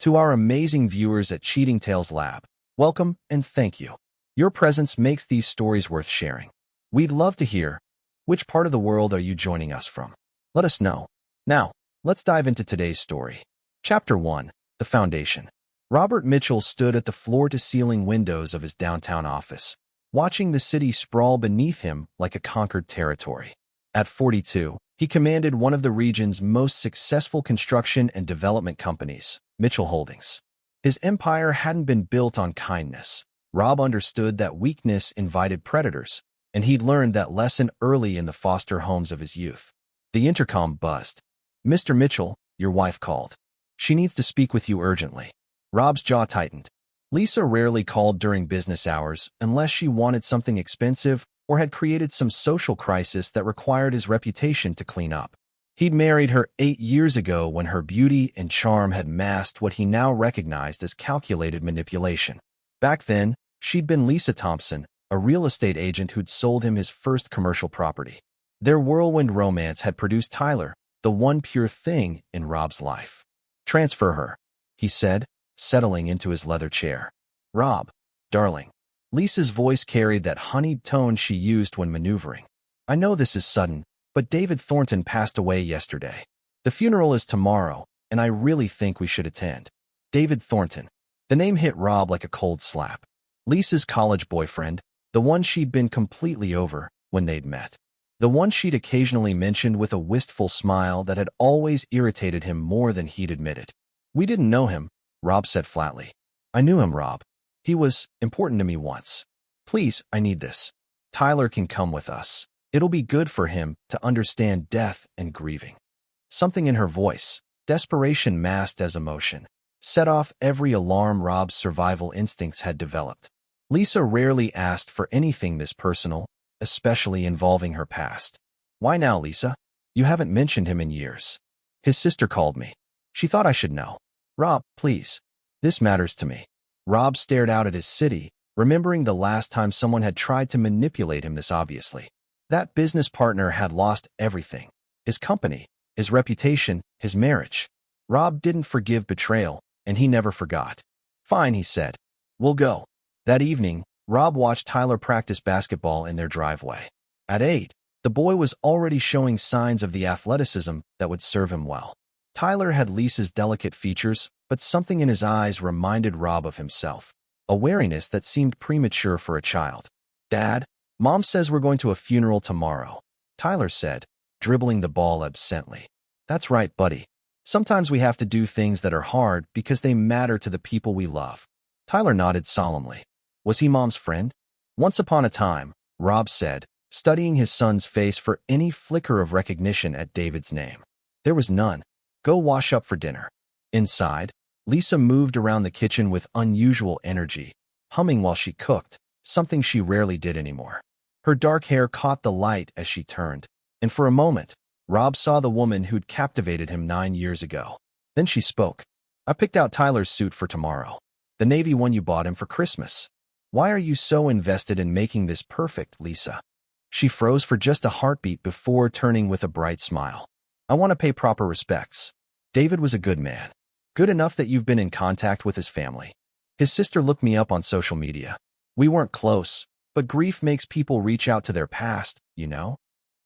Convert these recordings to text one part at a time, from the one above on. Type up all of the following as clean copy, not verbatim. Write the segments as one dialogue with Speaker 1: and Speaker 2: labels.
Speaker 1: To our amazing viewers at Cheating Tales Lab, welcome and thank you. Your presence makes these stories worth sharing. We'd love to hear, which part of the world are you joining us from? Let us know. Now, let's dive into today's story. Chapter 1, The Foundation. Robert Mitchell stood at the floor-to-ceiling windows of his downtown office, watching the city sprawl beneath him like a conquered territory. At 42, he commanded one of the region's most successful construction and development companies, Mitchell Holdings. His empire hadn't been built on kindness. Rob understood that weakness invited predators, and he'd learned that lesson early in the foster homes of his youth. The intercom buzzed. "Mr. Mitchell, your wife called. She needs to speak with you urgently." Rob's jaw tightened. Lisa rarely called during business hours unless she wanted something expensive or had created some social crisis that required his reputation to clean up. He'd married her 8 years ago when her beauty and charm had masked what he now recognized as calculated manipulation. Back then, she'd been Lisa Thompson, a real estate agent who'd sold him his first commercial property. Their whirlwind romance had produced Tyler, the one pure thing in Rob's life. "Transfer her," he said, settling into his leather chair. "Rob, darling." Lisa's voice carried that honeyed tone she used when maneuvering. "I know this is sudden, but David Thornton passed away yesterday. The funeral is tomorrow, and I really think we should attend." David Thornton. The name hit Rob like a cold slap. Lisa's college boyfriend, the one she'd been completely over when they'd met. The one she'd occasionally mentioned with a wistful smile that had always irritated him more than he'd admitted. "We didn't know him," Rob said flatly. "I knew him, Rob. He was important to me once. Please, I need this. Tyler can come with us. It'll be good for him to understand death and grieving." Something in her voice, desperation masked as emotion, set off every alarm Rob's survival instincts had developed. Lisa rarely asked for anything this personal, especially involving her past. "Why now, Lisa? You haven't mentioned him in years." "His sister called me. She thought I should know." "Rob, please. This matters to me." Rob stared out at his city, remembering the last time someone had tried to manipulate him this obviously. That business partner had lost everything. His company, his reputation, his marriage. Rob didn't forgive betrayal, and he never forgot. "Fine," he said. "We'll go." That evening, Rob watched Tyler practice basketball in their driveway. At 8, the boy was already showing signs of the athleticism that would serve him well. Tyler had Lisa's delicate features, but something in his eyes reminded Rob of himself, a wariness that seemed premature for a child. "Dad, Mom says we're going to a funeral tomorrow," Tyler said, dribbling the ball absently. "That's right, buddy. Sometimes we have to do things that are hard because they matter to the people we love." Tyler nodded solemnly. "Was he Mom's friend?" "Once upon a time," Rob said, studying his son's face for any flicker of recognition at David's name. "There was none. Go wash up for dinner." Inside, Lisa moved around the kitchen with unusual energy, humming while she cooked, something she rarely did anymore. Her dark hair caught the light as she turned, and for a moment, Rob saw the woman who'd captivated him 9 years ago. Then she spoke. "I picked out Tyler's suit for tomorrow. The navy one you bought him for Christmas. Why are you so invested in making this perfect, Lisa?" She froze for just a heartbeat before turning with a bright smile. "I want to pay proper respects. David was a good man. Good enough that you've been in contact with his family. His sister looked me up on social media. We weren't close, but grief makes people reach out to their past, you know?"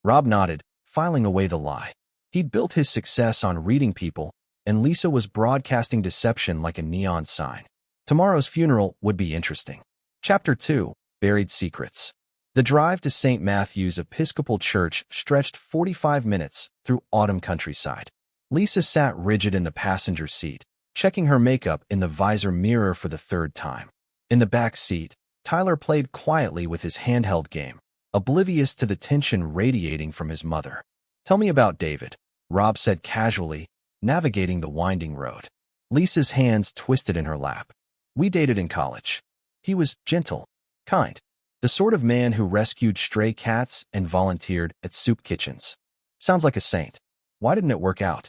Speaker 1: Rob nodded, filing away the lie. He'd built his success on reading people, and Lisa was broadcasting deception like a neon sign. Tomorrow's funeral would be interesting. Chapter 2, Buried Secrets. The drive to St. Matthew's Episcopal Church stretched 45 minutes through autumn countryside. Lisa sat rigid in the passenger seat, checking her makeup in the visor mirror for the 3rd time. In the back seat, Tyler played quietly with his handheld game, oblivious to the tension radiating from his mother. "Tell me about David," Rob said casually, navigating the winding road. Lisa's hands twisted in her lap. "We dated in college. He was gentle, kind, the sort of man who rescued stray cats and volunteered at soup kitchens. Sounds like a saint. Why didn't it work out?"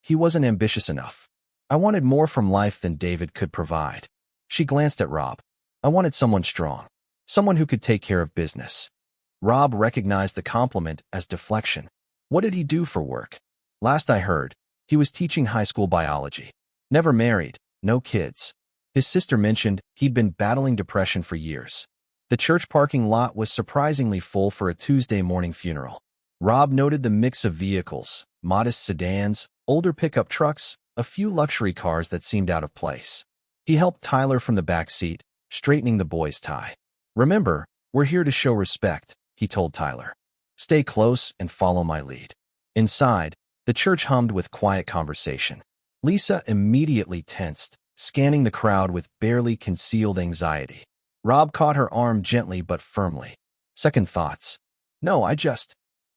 Speaker 1: "He wasn't ambitious enough. I wanted more from life than David could provide." She glanced at Rob. "I wanted someone strong, someone who could take care of business." Rob recognized the compliment as deflection. "What did he do for work?" "Last I heard, he was teaching high school biology. Never married, No kids. His sister mentioned he'd been battling depression for years. The church parking lot was surprisingly full for a Tuesday morning funeral. Rob noted the mix of vehicles, modest sedans, older pickup trucks, a few luxury cars that seemed out of place. He helped Tyler from the back seat, straightening the boy's tie. "Remember, we're here to show respect," he told Tyler. "Stay close and follow my lead." Inside, the church hummed with quiet conversation. Lisa immediately tensed, scanning the crowd with barely concealed anxiety. Rob caught her arm gently but firmly. "Second thoughts. No, I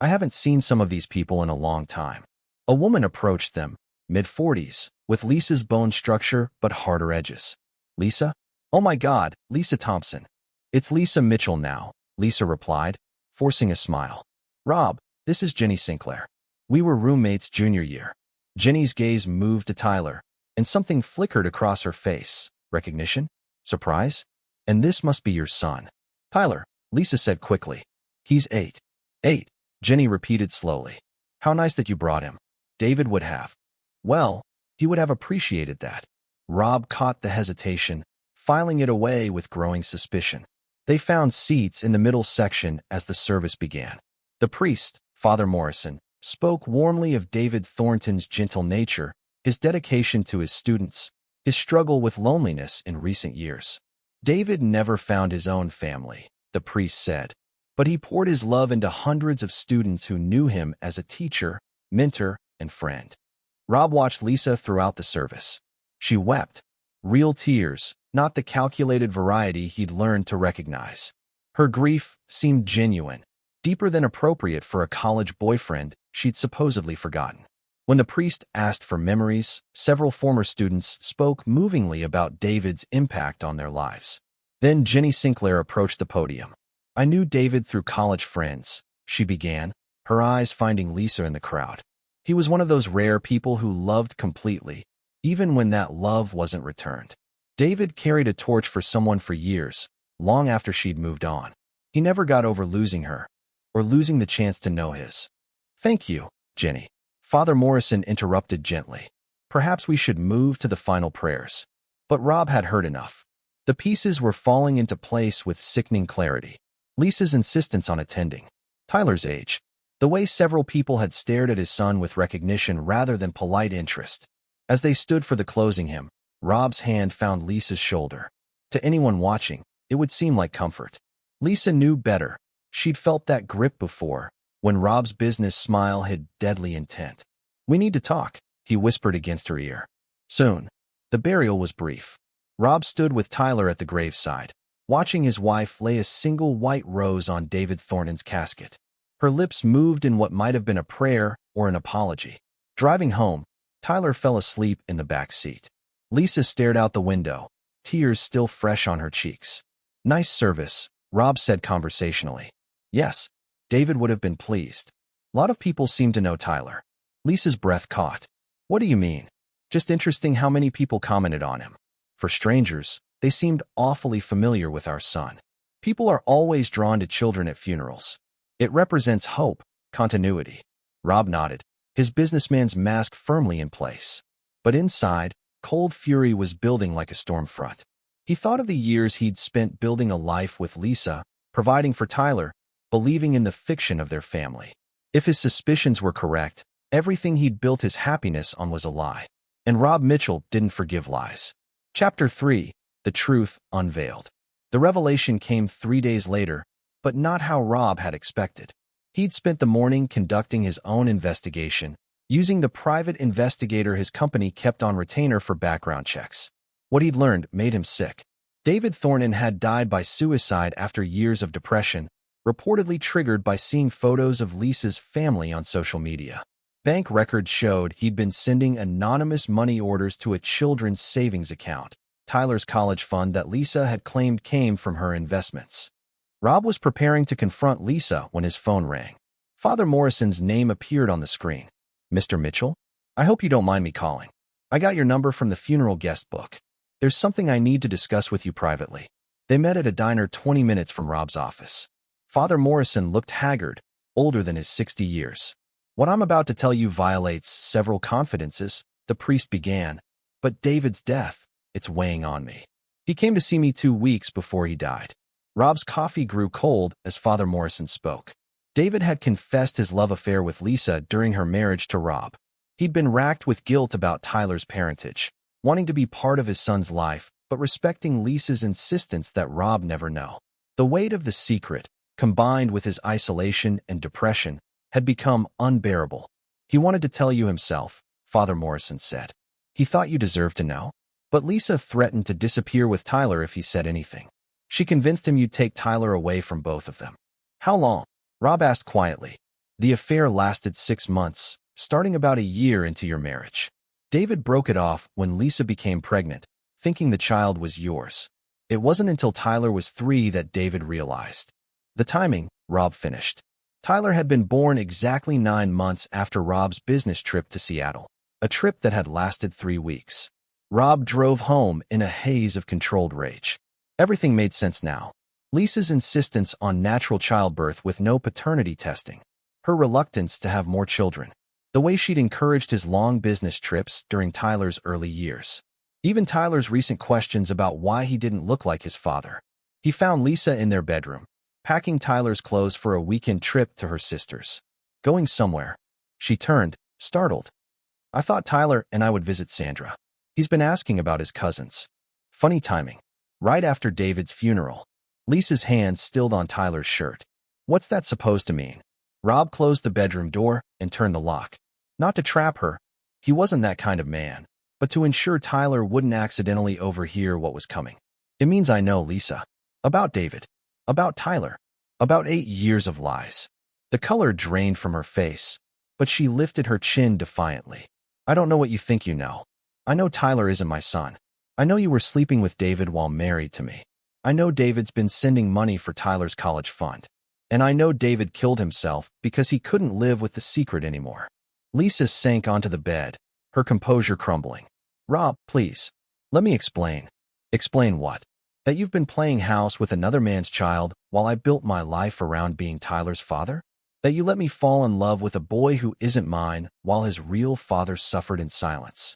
Speaker 1: haven't seen some of these people in a long time." A woman approached them, mid-40s, with Lisa's bone structure but harder edges. "Lisa? Oh my God, Lisa Thompson." "It's Lisa Mitchell now," Lisa replied, forcing a smile. "Rob, this is Jenny Sinclair. We were roommates junior year." Jenny's gaze moved to Tyler, and something flickered across her face. Recognition? Surprise? "And this must be your son." "Tyler," Lisa said quickly. "He's 8. 8, Jenny repeated slowly. "How nice that you brought him." "David would have." "Well, he would have appreciated that." Rob caught the hesitation, filing it away with growing suspicion. They found seats in the middle section as the service began. The priest, Father Morrison, spoke warmly of David Thornton's gentle nature, his dedication to his students, his struggle with loneliness in recent years. "David never found his own family," the priest said, "but he poured his love into hundreds of students who knew him as a teacher, mentor, and friend." Rob watched Lisa throughout the service. She wept. Real tears, not the calculated variety he'd learned to recognize. Her grief seemed genuine, deeper than appropriate for a college boyfriend she'd supposedly forgotten. When the priest asked for memories, several former students spoke movingly about David's impact on their lives. Then Jenny Sinclair approached the podium. "I knew David through college friends," she began, her eyes finding Lisa in the crowd. "He was one of those rare people who loved completely, even when that love wasn't returned. David carried a torch for someone for years, long after she'd moved on. He never got over losing her, or losing the chance to know his." "Thank you, Jenny." Father Morrison interrupted gently. "Perhaps we should move to the final prayers." But Rob had heard enough. The pieces were falling into place with sickening clarity. Lisa's insistence on attending. Tyler's age. The way several people had stared at his son with recognition rather than polite interest. As they stood for the closing hymn, Rob's hand found Lisa's shoulder. To anyone watching, it would seem like comfort. Lisa knew better. She'd felt that grip before, when Rob's business smile hid deadly intent. "We need to talk," he whispered against her ear. "Soon." The burial was brief. Rob stood with Tyler at the graveside, watching his wife lay a single white rose on David Thornton's casket. Her lips moved in what might have been a prayer or an apology. Driving home, Tyler fell asleep in the back seat. Lisa stared out the window, tears still fresh on her cheeks. "Nice service," Rob said conversationally. "Yes." David would have been pleased. A lot of people seemed to know Tyler. Lisa's breath caught. "What do you mean?" "Just interesting how many people commented on him. For strangers, they seemed awfully familiar with our son. People are always drawn to children at funerals. It represents hope, continuity." Rob nodded, his businessman's mask firmly in place. But inside, cold fury was building like a storm front. He thought of the years he'd spent building a life with Lisa, providing for Tyler, believing in the fiction of their family. If his suspicions were correct, everything he'd built his happiness on was a lie. And Rob Mitchell didn't forgive lies. Chapter 3. The Truth Unveiled. The revelation came 3 days later, but not how Rob had expected. He'd spent the morning conducting his own investigation, using the private investigator his company kept on retainer for background checks. What he'd learned made him sick. David Thornton had died by suicide after years of depression, reportedly triggered by seeing photos of Lisa's family on social media. Bank records showed he'd been sending anonymous money orders to a children's savings account, Tyler's college fund that Lisa had claimed came from her investments. Rob was preparing to confront Lisa when his phone rang. Father Morrison's name appeared on the screen. "Mr. Mitchell? I hope you don't mind me calling. I got your number from the funeral guest book. There's something I need to discuss with you privately." They met at a diner 20 minutes from Rob's office. Father Morrison looked haggard, older than his 60 years. "What I'm about to tell you violates several confidences," the priest began. "But David's death," It's weighing on me. He came to see me 2 weeks before he died. Rob's coffee grew cold as Father Morrison spoke. David had confessed his love affair with Lisa during her marriage to Rob. He'd been racked with guilt about Tyler's parentage, wanting to be part of his son's life, but respecting Lisa's insistence that Rob never know. The weight of the secret, combined with his isolation and depression, had become unbearable. He wanted to tell you himself, Father Morrison said. He thought you deserved to know. But Lisa threatened to disappear with Tyler if he said anything. She convinced him you'd take Tyler away from both of them. How long? Rob asked quietly. The affair lasted 6 months, starting about a year into your marriage. David broke it off when Lisa became pregnant, thinking the child was yours. It wasn't until Tyler was 3 that David realized. The timing, Rob finished. Tyler had been born exactly 9 months after Rob's business trip to Seattle, a trip that had lasted 3 weeks. Rob drove home in a haze of controlled rage. Everything made sense now. Lisa's insistence on natural childbirth with no paternity testing, her reluctance to have more children, the way she'd encouraged his long business trips during Tyler's early years. Even Tyler's recent questions about why he didn't look like his father. He found Lisa in their bedroom, packing Tyler's clothes for a weekend trip to her sister's. Going somewhere. She turned, startled. I thought Tyler and I would visit Sandra. He's been asking about his cousins. Funny timing. Right after David's funeral. Lisa's hand stilled on Tyler's shirt. What's that supposed to mean? Rob closed the bedroom door and turned the lock. Not to trap her. He wasn't that kind of man. But to ensure Tyler wouldn't accidentally overhear what was coming. It means I know Lisa. About David. About Tyler. About 8 years of lies. The color drained from her face, but she lifted her chin defiantly. I don't know what you think you know. I know Tyler isn't my son. I know you were sleeping with David while married to me. I know David's been sending money for Tyler's college fund. And I know David killed himself because he couldn't live with the secret anymore. Lisa sank onto the bed, her composure crumbling. Rob, please. Let me explain. Explain what? That you've been playing house with another man's child while I built my life around being Tyler's father? That you let me fall in love with a boy who isn't mine while his real father suffered in silence?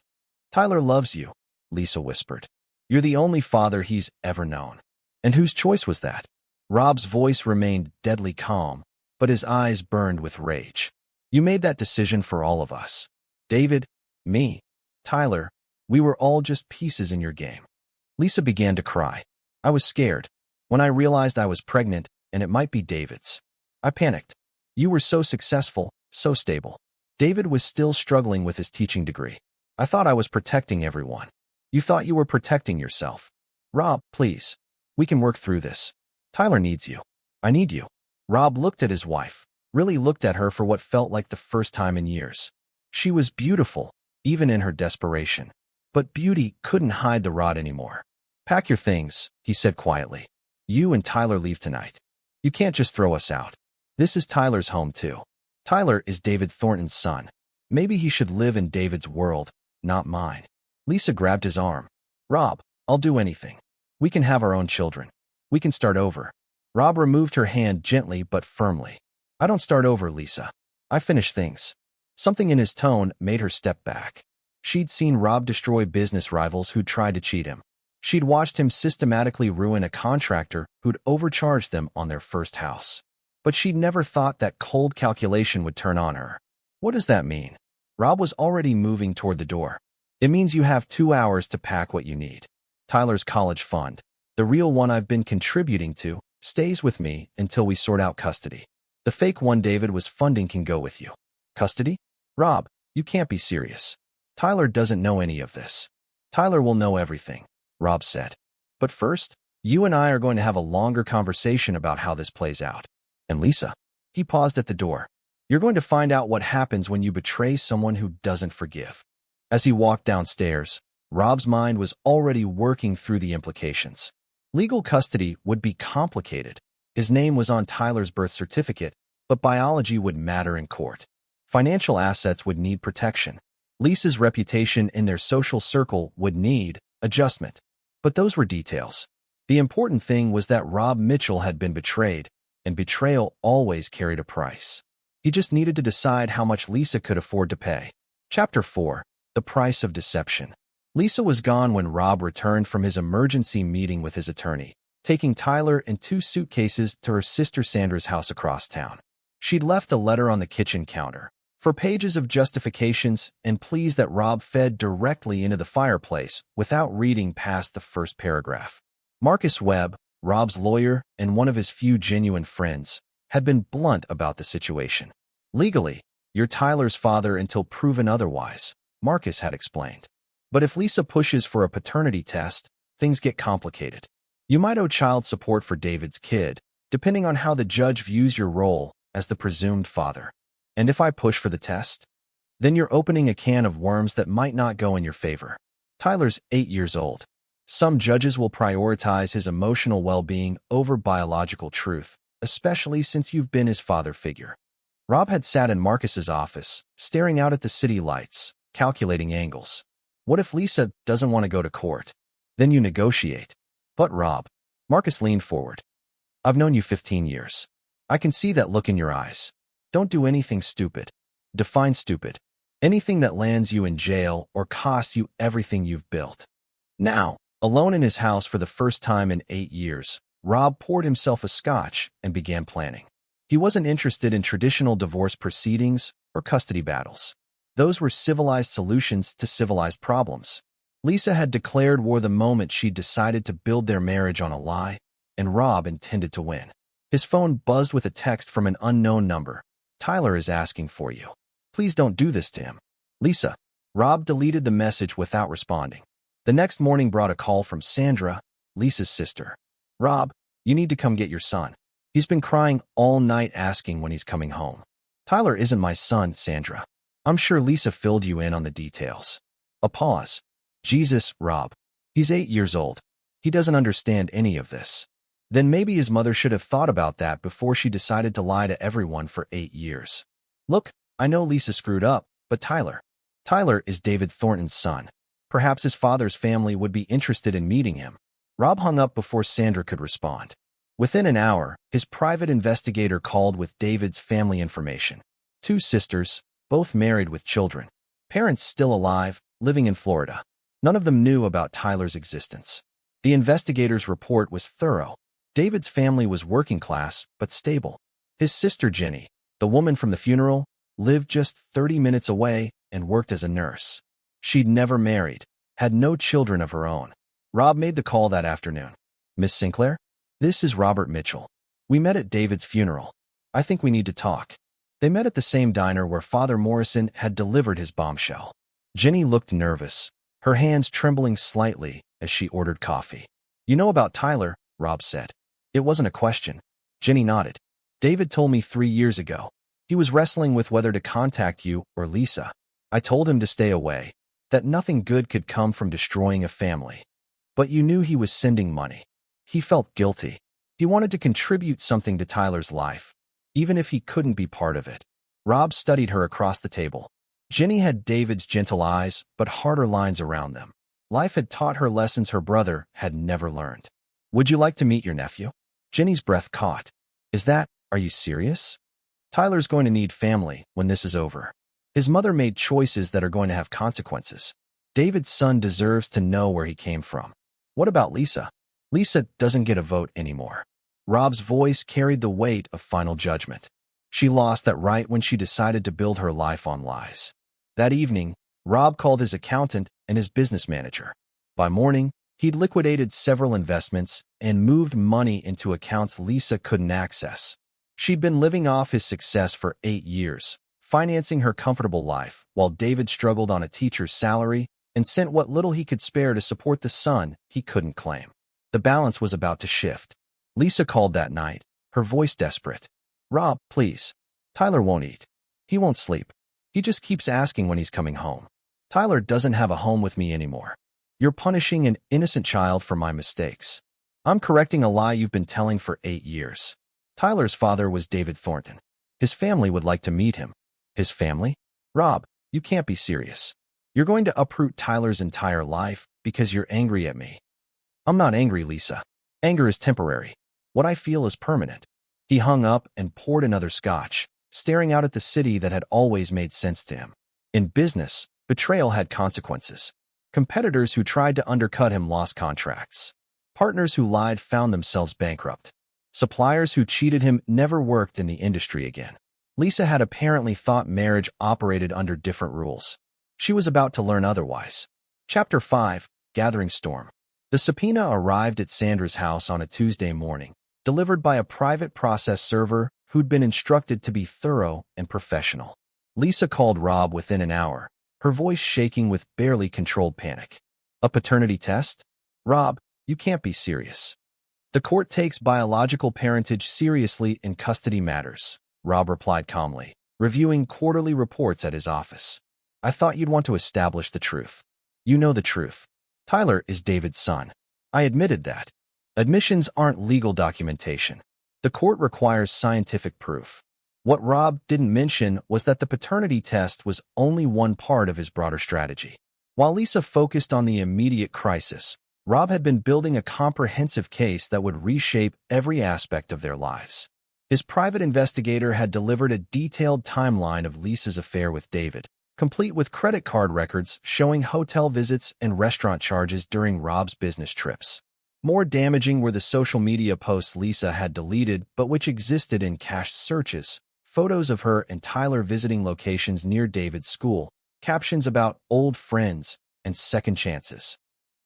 Speaker 1: Tyler loves you, Lisa whispered. You're the only father he's ever known. And whose choice was that? Rob's voice remained deadly calm, but his eyes burned with rage. You made that decision for all of us. David, me, Tyler, we were all just pieces in your game. Lisa began to cry. I was scared. When I realized I was pregnant, and it might be David's. I panicked. You were so successful, so stable. David was still struggling with his teaching degree. I thought I was protecting everyone. You thought you were protecting yourself. Rob, please. We can work through this. Tyler needs you. I need you. Rob looked at his wife, really looked at her for what felt like the first time in years. She was beautiful, even in her desperation. But beauty couldn't hide the rod anymore. Pack your things, he said quietly. You and Tyler leave tonight. You can't just throw us out. This is Tyler's home too. Tyler is David Thornton's son. Maybe he should live in David's world, not mine. Lisa grabbed his arm. Rob, I'll do anything. We can have our own children. We can start over. Rob removed her hand gently but firmly. I don't start over, Lisa. I finish things. Something in his tone made her step back. She'd seen Rob destroy business rivals who'd tried to cheat him. She'd watched him systematically ruin a contractor who'd overcharged them on their first house. But she'd never thought that cold calculation would turn on her. What does that mean? Rob was already moving toward the door. It means you have 2 hours to pack what you need. Tyler's college fund, the real one I've been contributing to, stays with me until we sort out custody. The fake one David was funding can go with you. Custody? Rob, you can't be serious. Tyler doesn't know any of this. Tyler will know everything, Rob said. But first, you and I are going to have a longer conversation about how this plays out. And Lisa, he paused at the door. You're going to find out what happens when you betray someone who doesn't forgive. As he walked downstairs, Rob's mind was already working through the implications. Legal custody would be complicated. His name was on Tyler's birth certificate, but biology would matter in court. Financial assets would need protection. Lisa's reputation in their social circle would need adjustment. But those were details. The important thing was that Rob Mitchell had been betrayed, and betrayal always carried a price. He just needed to decide how much Lisa could afford to pay. Chapter 4. The Price of Deception. Lisa was gone when Rob returned from his emergency meeting with his attorney, taking Tyler and 2 suitcases to her sister Sandra's house across town. She'd left a letter on the kitchen counter, for pages of justifications and pleas that Rob fed directly into the fireplace without reading past the first paragraph. Marcus Webb, Rob's lawyer and one of his few genuine friends, had been blunt about the situation. Legally, you're Tyler's father until proven otherwise, Marcus had explained. But if Lisa pushes for a paternity test, things get complicated. You might owe child support for David's kid, depending on how the judge views your role as the presumed father. And if I push for the test? Then you're opening a can of worms that might not go in your favor. Tyler's 8 years old. Some judges will prioritize his emotional well-being over biological truth, especially since you've been his father figure. Rob had sat in Marcus's office, staring out at the city lights, calculating angles. What if Lisa doesn't want to go to court? Then you negotiate. But Rob, Marcus leaned forward. I've known you 15 years. I can see that look in your eyes. Don't do anything stupid. Define stupid. Anything that lands you in jail or costs you everything you've built. Now, alone in his house for the first time in 8 years, Rob poured himself a scotch and began planning. He wasn't interested in traditional divorce proceedings or custody battles. Those were civilized solutions to civilized problems. Lisa had declared war the moment she decided to build their marriage on a lie, and Rob intended to win. His phone buzzed with a text from an unknown number. Tyler is asking for you. Please don't do this to him. Lisa. Rob deleted the message without responding. The next morning brought a call from Sandra, Lisa's sister. Rob, you need to come get your son. He's been crying all night asking when he's coming home. Tyler isn't my son, Sandra. I'm sure Lisa filled you in on the details. A pause. Jesus, Rob. He's 8 years old. He doesn't understand any of this. Then maybe his mother should have thought about that before she decided to lie to everyone for 8 years. Look, I know Lisa screwed up, but Tyler is David Thornton's son. Perhaps his father's family would be interested in meeting him. Rob hung up before Sandra could respond. Within an hour, his private investigator called with David's family information. 2 sisters, both married with children. Parents still alive, living in Florida. None of them knew about Tyler's existence. The investigator's report was thorough. David's family was working class, but stable. His sister Jenny, the woman from the funeral, lived just 30 minutes away and worked as a nurse. She'd never married, had no children of her own. Rob made the call that afternoon. Miss Sinclair? This is Robert Mitchell. We met at David's funeral. I think we need to talk. They met at the same diner where Father Morrison had delivered his bombshell. Jenny looked nervous, her hands trembling slightly as she ordered coffee. You know about Tyler, Rob said. It wasn't a question. Jenny nodded. David told me 3 years ago. He was wrestling with whether to contact you or Lisa. I told him to stay away, that nothing good could come from destroying a family. But you knew he was sending money. He felt guilty. He wanted to contribute something to Tyler's life, even if he couldn't be part of it. Rob studied her across the table. Jenny had David's gentle eyes, but harder lines around them. Life had taught her lessons her brother had never learned. Would you like to meet your nephew? Jenny's breath caught. Are you serious? Tyler's going to need family when this is over. His mother made choices that are going to have consequences. David's son deserves to know where he came from. What about Lisa? Lisa doesn't get a vote anymore. Rob's voice carried the weight of final judgment. She lost that right when she decided to build her life on lies. That evening, Rob called his accountant and his business manager. By morning, he'd liquidated several investments and moved money into accounts Lisa couldn't access. She'd been living off his success for 8 years, financing her comfortable life while David struggled on a teacher's salary and sent what little he could spare to support the son he couldn't claim. The balance was about to shift. Lisa called that night, her voice desperate. Rob, please. Tyler won't eat. He won't sleep. He just keeps asking when he's coming home. Tyler doesn't have a home with me anymore. You're punishing an innocent child for my mistakes. I'm correcting a lie you've been telling for 8 years. Tyler's father was David Thornton. His family would like to meet him. His family? Rob, you can't be serious. You're going to uproot Tyler's entire life because you're angry at me. I'm not angry, Lisa. Anger is temporary. What I feel is permanent. He hung up and poured another scotch, staring out at the city that had always made sense to him. In business, betrayal had consequences. Competitors who tried to undercut him lost contracts. Partners who lied found themselves bankrupt. Suppliers who cheated him never worked in the industry again. Lisa had apparently thought marriage operated under different rules. She was about to learn otherwise. Chapter 5, Gathering Storm. The subpoena arrived at Sandra's house on a Tuesday morning, delivered by a private process server who'd been instructed to be thorough and professional. Lisa called Rob within an hour, her voice shaking with barely controlled panic. A paternity test? Rob, you can't be serious. The court takes biological parentage seriously in custody matters, Rob replied calmly, reviewing quarterly reports at his office. I thought you'd want to establish the truth. You know the truth. Tyler is David's son. I admitted that. Admissions aren't legal documentation. The court requires scientific proof. What Rob didn't mention was that the paternity test was only one part of his broader strategy. While Lisa focused on the immediate crisis, Rob had been building a comprehensive case that would reshape every aspect of their lives. His private investigator had delivered a detailed timeline of Lisa's affair with David, complete with credit card records showing hotel visits and restaurant charges during Rob's business trips. More damaging were the social media posts Lisa had deleted but which existed in cached searches, photos of her and Tyler visiting locations near David's school, captions about old friends and second chances.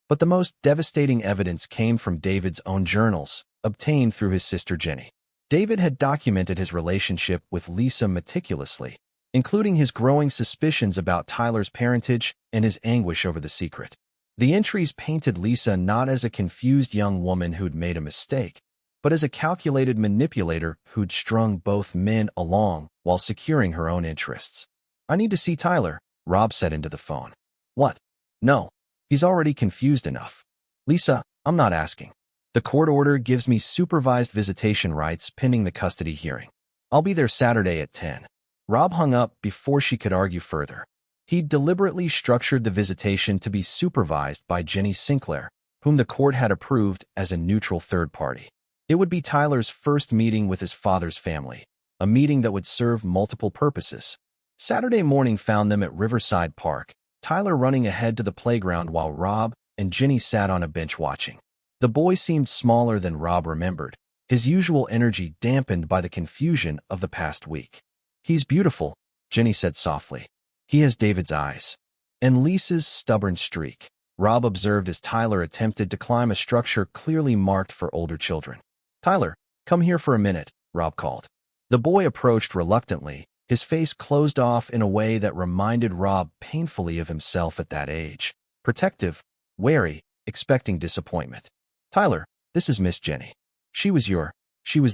Speaker 1: But the most devastating evidence came from David's own journals, obtained through his sister Jenny. David had documented his relationship with Lisa meticulously, including his growing suspicions about Tyler's parentage and his anguish over the secret. The entries painted Lisa not as a confused young woman who'd made a mistake, but as a calculated manipulator who'd strung both men along while securing her own interests. I need to see Tyler, Rob said into the phone. What? No. He's already confused enough. Lisa, I'm not asking. The court order gives me supervised visitation rights pending the custody hearing. I'll be there Saturday at 10. Rob hung up before she could argue further. He'd deliberately structured the visitation to be supervised by Jenny Sinclair, whom the court had approved as a neutral third party. It would be Tyler's first meeting with his father's family, a meeting that would serve multiple purposes. Saturday morning found them at Riverside Park, Tyler running ahead to the playground while Rob and Jenny sat on a bench watching. The boy seemed smaller than Rob remembered, his usual energy dampened by the confusion of the past week. He's beautiful, Jenny said softly. He has David's eyes. And Lisa's stubborn streak, Rob observed as Tyler attempted to climb a structure clearly marked for older children. Tyler, come here for a minute, Rob called. The boy approached reluctantly, his face closed off in a way that reminded Rob painfully of himself at that age. Protective, wary, expecting disappointment. Tyler, this is Miss Jenny. She was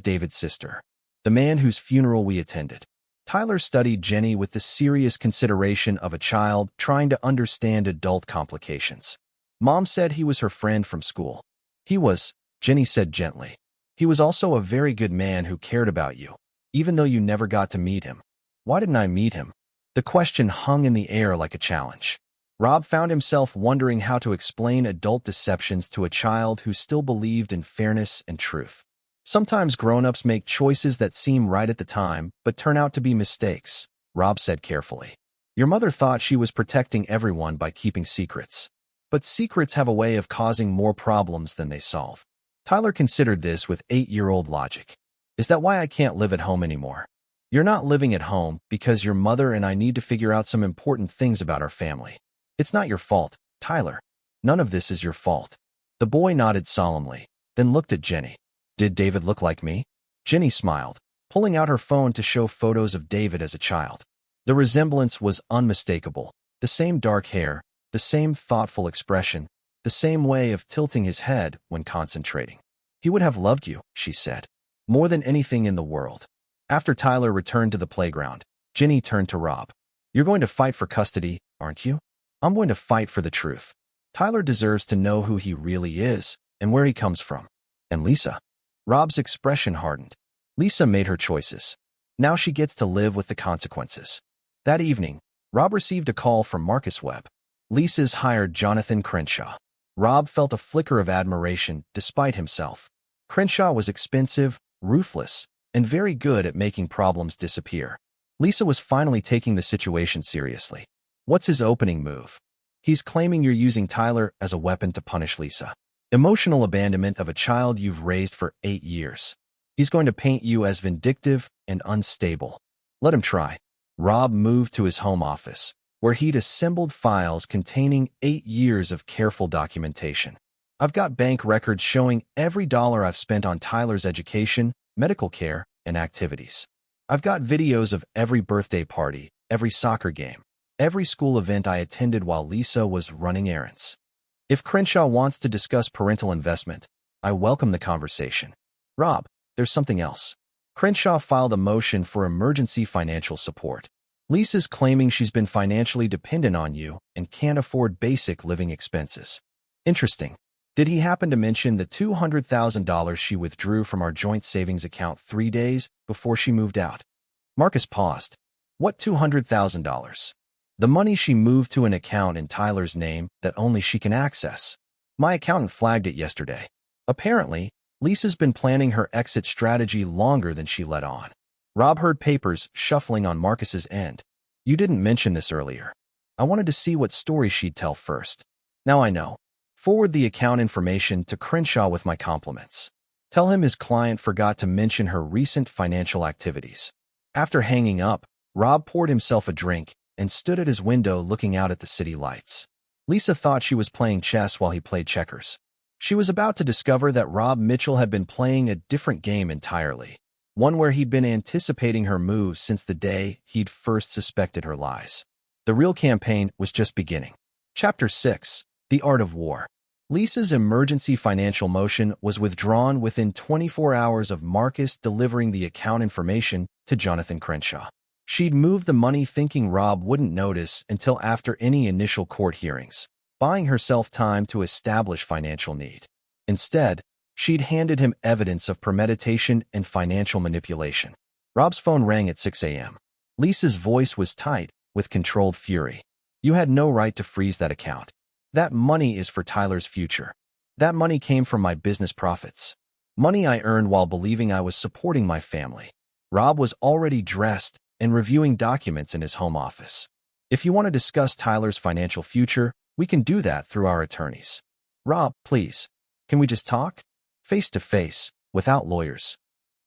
Speaker 1: David's sister. The man whose funeral we attended. Tyler studied Jenny with the serious consideration of a child trying to understand adult complications. Mom said he was her friend from school. He was, Jenny said gently. He was also a very good man who cared about you, even though you never got to meet him. Why didn't I meet him? The question hung in the air like a challenge. Rob found himself wondering how to explain adult deceptions to a child who still believed in fairness and truth. Sometimes grown-ups make choices that seem right at the time, but turn out to be mistakes, Rob said carefully. Your mother thought she was protecting everyone by keeping secrets. But secrets have a way of causing more problems than they solve. Tyler considered this with 8-year-old logic. Is that why I can't live at home anymore? You're not living at home because your mother and I need to figure out some important things about our family. It's not your fault, Tyler. None of this is your fault. The boy nodded solemnly, then looked at Jenny. Did David look like me? Jenny smiled, pulling out her phone to show photos of David as a child. The resemblance was unmistakable. The same dark hair, the same thoughtful expression, the same way of tilting his head when concentrating. He would have loved you, she said, more than anything in the world. After Tyler returned to the playground, Jenny turned to Rob. You're going to fight for custody, aren't you? I'm going to fight for the truth. Tyler deserves to know who he really is and where he comes from. And Lisa? Rob's expression hardened. Lisa made her choices. Now she gets to live with the consequences. That evening, Rob received a call from Marcus Webb. Lisa's hired Jonathan Crenshaw. Rob felt a flicker of admiration despite himself. Crenshaw was expensive, ruthless, and very good at making problems disappear. Lisa was finally taking the situation seriously. What's his opening move? He's claiming you're using Tyler as a weapon to punish Lisa. Emotional abandonment of a child you've raised for 8 years. He's going to paint you as vindictive and unstable. Let him try. Rob moved to his home office, where he'd assembled files containing 8 years of careful documentation. I've got bank records showing every dollar I've spent on Tyler's education, medical care, and activities. I've got videos of every birthday party, every soccer game, every school event I attended while Lisa was running errands. If Crenshaw wants to discuss parental investment, I welcome the conversation. Rob, there's something else. Crenshaw filed a motion for emergency financial support. Lisa's claiming she's been financially dependent on you and can't afford basic living expenses. Interesting. Did he happen to mention the $200,000 she withdrew from our joint savings account 3 days before she moved out? Marcus paused. What $200,000? The money she moved to an account in Tyler's name that only she can access. My accountant flagged it yesterday. Apparently, Lisa's been planning her exit strategy longer than she let on. Rob heard papers shuffling on Marcus's end. You didn't mention this earlier. I wanted to see what story she'd tell first. Now I know. Forward the account information to Crenshaw with my compliments. Tell him his client forgot to mention her recent financial activities. After hanging up, Rob poured himself a drink and stood at his window looking out at the city lights. Lisa thought she was playing chess while he played checkers. She was about to discover that Rob Mitchell had been playing a different game entirely, one where he'd been anticipating her moves since the day he'd first suspected her lies. The real campaign was just beginning. Chapter 6. The Art of War. Lisa's emergency financial motion was withdrawn within 24 hours of Marcus delivering the account information to Jonathan Crenshaw. She'd moved the money thinking Rob wouldn't notice until after any initial court hearings, buying herself time to establish financial need. Instead, she'd handed him evidence of premeditation and financial manipulation. Rob's phone rang at 6 a.m. Lisa's voice was tight, with controlled fury. You had no right to freeze that account. That money is for Tyler's future. That money came from my business profits. Money I earned while believing I was supporting my family. Rob was already dressed and reviewing documents in his home office. If you want to discuss Tyler's financial future, we can do that through our attorneys. Rob, please. Can we just talk? Face to face, without lawyers.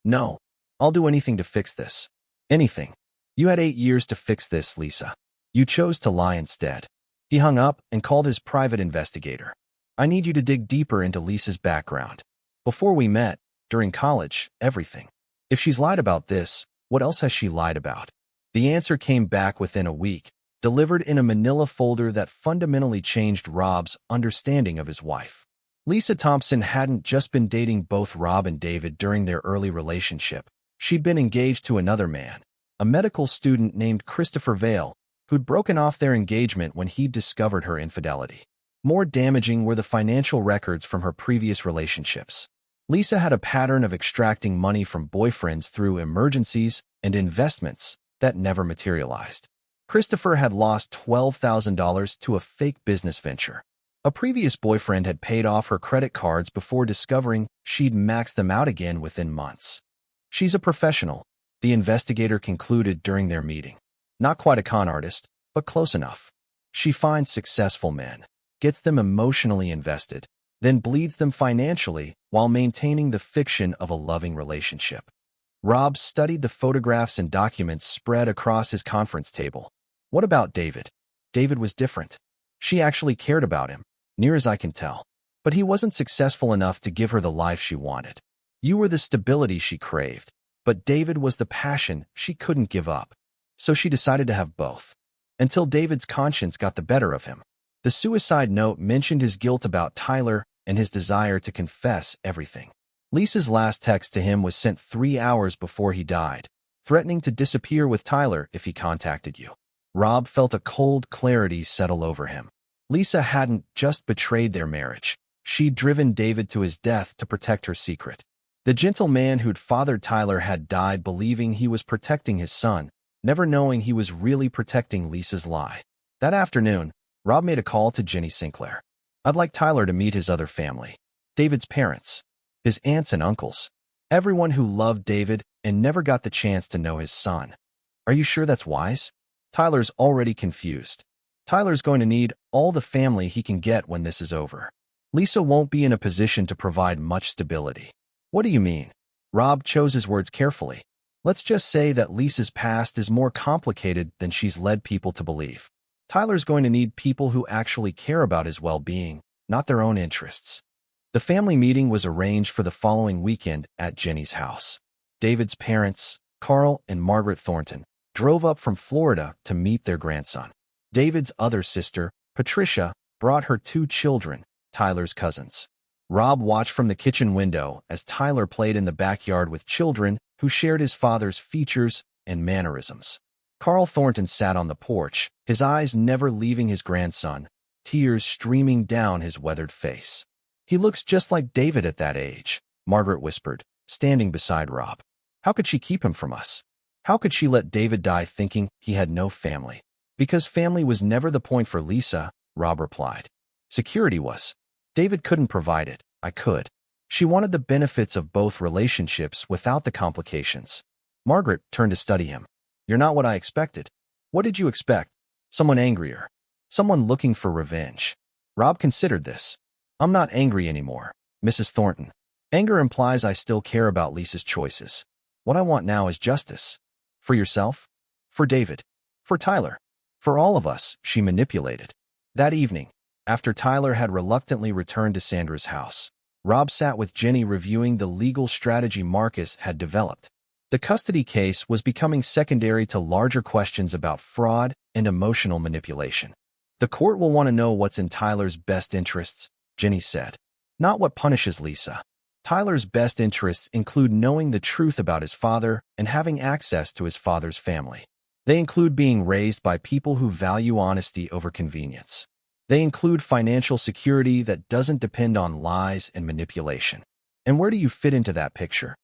Speaker 1: No. I'll do anything to fix this. Anything. You had 8 years to fix this, Lisa. You chose to lie instead. He hung up and called his private investigator. I need you to dig deeper into Lisa's background. Before we met, during college, everything. If she's lied about this, what else has she lied about? The answer came back within a week, delivered in a manila folder that fundamentally changed Rob's understanding of his wife. Lisa Thompson hadn't just been dating both Rob and David during their early relationship. She'd been engaged to another man, a medical student named Christopher Vale, who'd broken off their engagement when he'd discovered her infidelity. More damaging were the financial records from her previous relationships. Lisa had a pattern of extracting money from boyfriends through emergencies and investments that never materialized. Christopher had lost $12,000 to a fake business venture. A previous boyfriend had paid off her credit cards before discovering she'd maxed them out again within months. She's a professional, the investigator concluded during their meeting. Not quite a con artist, but close enough. She finds successful men, gets them emotionally invested, then bleeds them financially while maintaining the fiction of a loving relationship. Rob studied the photographs and documents spread across his conference table. What about David? David was different. She actually cared about him, near as I can tell. But he wasn't successful enough to give her the life she wanted. You were the stability she craved, but David was the passion she couldn't give up. So she decided to have both. Until David's conscience got the better of him. The suicide note mentioned his guilt about Tyler and his desire to confess everything. Lisa's last text to him was sent 3 hours before he died, threatening to disappear with Tyler if he contacted you. Rob felt a cold clarity settle over him. Lisa hadn't just betrayed their marriage. She'd driven David to his death to protect her secret. The gentle man who'd fathered Tyler had died believing he was protecting his son, never knowing he was really protecting Lisa's lie. That afternoon, Rob made a call to Jenny Sinclair. I'd like Tyler to meet his other family. David's parents, his aunts and uncles, everyone who loved David and never got the chance to know his son. Are you sure that's wise? Tyler's already confused. Tyler's going to need all the family he can get when this is over. Lisa won't be in a position to provide much stability. What do you mean? Rob chose his words carefully. Let's just say that Lisa's past is more complicated than she's led people to believe. Tyler's going to need people who actually care about his well-being, not their own interests. The family meeting was arranged for the following weekend at Jenny's house. David's parents, Carl and Margaret Thornton, drove up from Florida to meet their grandson. David's other sister, Patricia, brought her 2 children, Tyler's cousins. Rob watched from the kitchen window as Tyler played in the backyard with children who shared his father's features and mannerisms. Carl Thornton sat on the porch, his eyes never leaving his grandson, tears streaming down his weathered face. He looks just like David at that age, Margaret whispered, standing beside Rob. How could she keep him from us? How could she let David die thinking he had no family? Because family was never the point for Lisa, Rob replied. Security was. David couldn't provide it. I could. She wanted the benefits of both relationships without the complications. Margaret turned to study him. You're not what I expected. What did you expect? Someone angrier. Someone looking for revenge. Rob considered this. I'm not angry anymore, Mrs. Thornton. Anger implies I still care about Lisa's choices. What I want now is justice. For yourself? For David? For Tyler? For all of us, she manipulated. That evening, after Tyler had reluctantly returned to Sandra's house, Rob sat with Jenny reviewing the legal strategy Marcus had developed. The custody case was becoming secondary to larger questions about fraud and emotional manipulation. The court will want to know what's in Tyler's best interests, Jenny said. Not what punishes Lisa. Tyler's best interests include knowing the truth about his father and having access to his father's family. They include being raised by people who value honesty over convenience. They include financial security that doesn't depend on lies and manipulation. And where do you fit into that picture?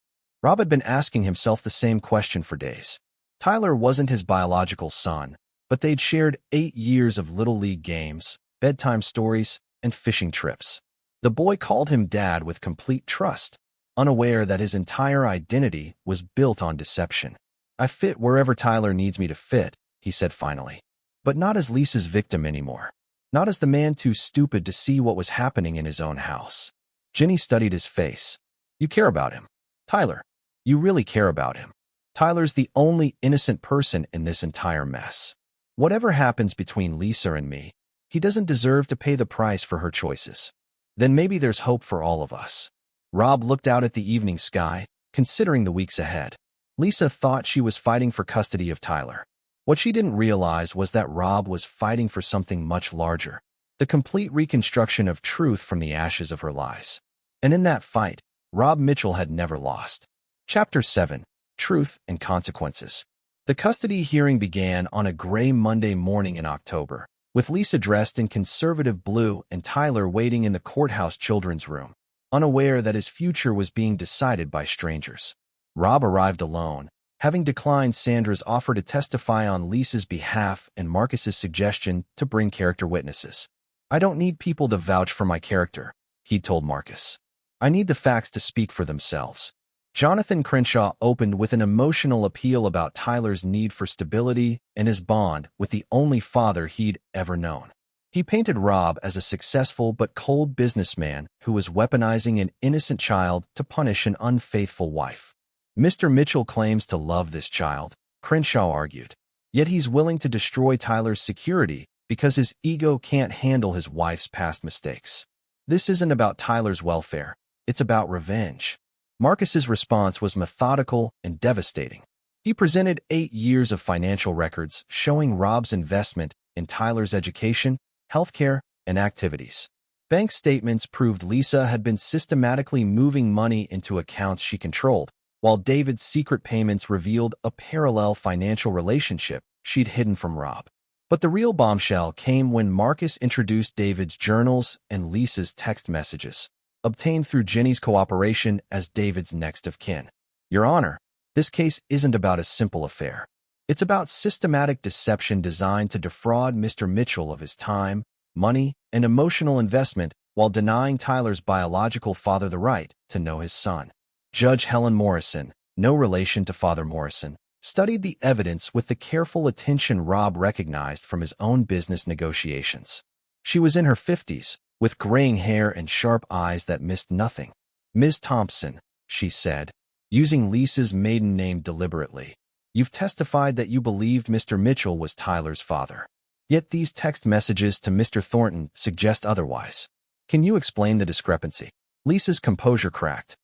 Speaker 1: Rob had been asking himself the same question for days. Tyler wasn't his biological son, but they'd shared 8 years of Little League games, bedtime stories, and fishing trips. The boy called him Dad with complete trust, unaware that his entire identity was built on deception. I fit wherever Tyler needs me to fit, he said finally. But not as Lisa's victim anymore. Not as the man too stupid to see what was happening in his own house. Jenny studied his face. You care about him. Tyler, you really care about him. Tyler's the only innocent person in this entire mess. Whatever happens between Lisa and me, he doesn't deserve to pay the price for her choices. Then maybe there's hope for all of us. Rob looked out at the evening sky, considering the weeks ahead. Lisa thought she was fighting for custody of Tyler. What she didn't realize was that Rob was fighting for something much larger, the complete reconstruction of truth from the ashes of her lies. And in that fight, Rob Mitchell had never lost. Chapter 7. Truth and Consequences. The custody hearing began on a gray Monday morning in October, with Lisa dressed in conservative blue and Tyler waiting in the courthouse children's room, unaware that his future was being decided by strangers. Rob arrived alone, having declined Sandra's offer to testify on Lisa's behalf and Marcus's suggestion to bring character witnesses. I don't need people to vouch for my character, he told Marcus. I need the facts to speak for themselves. Jonathan Crenshaw opened with an emotional appeal about Tyler's need for stability and his bond with the only father he'd ever known. He painted Rob as a successful but cold businessman who was weaponizing an innocent child to punish an unfaithful wife. Mr. Mitchell claims to love this child, Crenshaw argued. Yet he's willing to destroy Tyler's security because his ego can't handle his wife's past mistakes. This isn't about Tyler's welfare. It's about revenge. Marcus's response was methodical and devastating. He presented 8 years of financial records showing Rob's investment in Tyler's education, healthcare, and activities. Bank statements proved Lisa had been systematically moving money into accounts she controlled, while David's secret payments revealed a parallel financial relationship she'd hidden from Rob. But the real bombshell came when Marcus introduced David's journals and Lisa's text messages, obtained through Jenny's cooperation as David's next of kin. Your Honor, this case isn't about a simple affair. It's about systematic deception designed to defraud Mr. Mitchell of his time, money, and emotional investment while denying Tyler's biological father the right to know his son. Judge Helen Morrison, no relation to Father Morrison, studied the evidence with the careful attention Rob recognized from his own business negotiations. She was in her 50s, with graying hair and sharp eyes that missed nothing. "Ms. Thompson," she said, using Lisa's maiden name deliberately, "you've testified that you believed Mr. Mitchell was Tyler's father. Yet these text messages to Mr. Thornton suggest otherwise. Can you explain the discrepancy?" Lisa's composure cracked.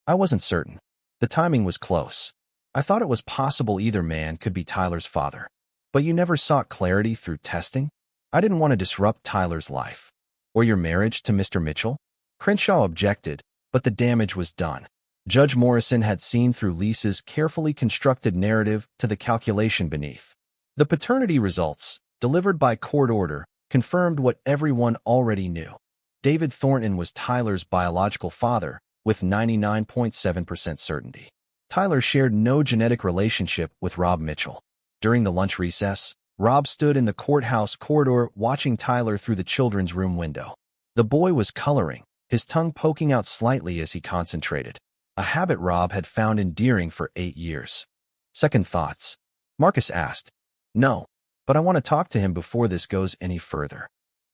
Speaker 1: I wasn't certain. The timing was close. I thought it was possible either man could be Tyler's father. But you never sought clarity through testing? I didn't want to disrupt Tyler's life. Or your marriage to Mr. Mitchell? Crenshaw objected, but the damage was done. Judge Morrison had seen through Lisa's carefully constructed narrative to the calculation beneath. The paternity results, delivered by court order, confirmed what everyone already knew. David Thornton was Tyler's biological father, with 99.7% certainty. Tyler shared no genetic relationship with Rob Mitchell. During the lunch recess, Rob stood in the courthouse corridor watching Tyler through the children's room window. The boy was coloring, his tongue poking out slightly as he concentrated, a habit Rob had found endearing for 8 years. "Second thoughts?" Marcus asked. "No, but I want to talk to him before this goes any further."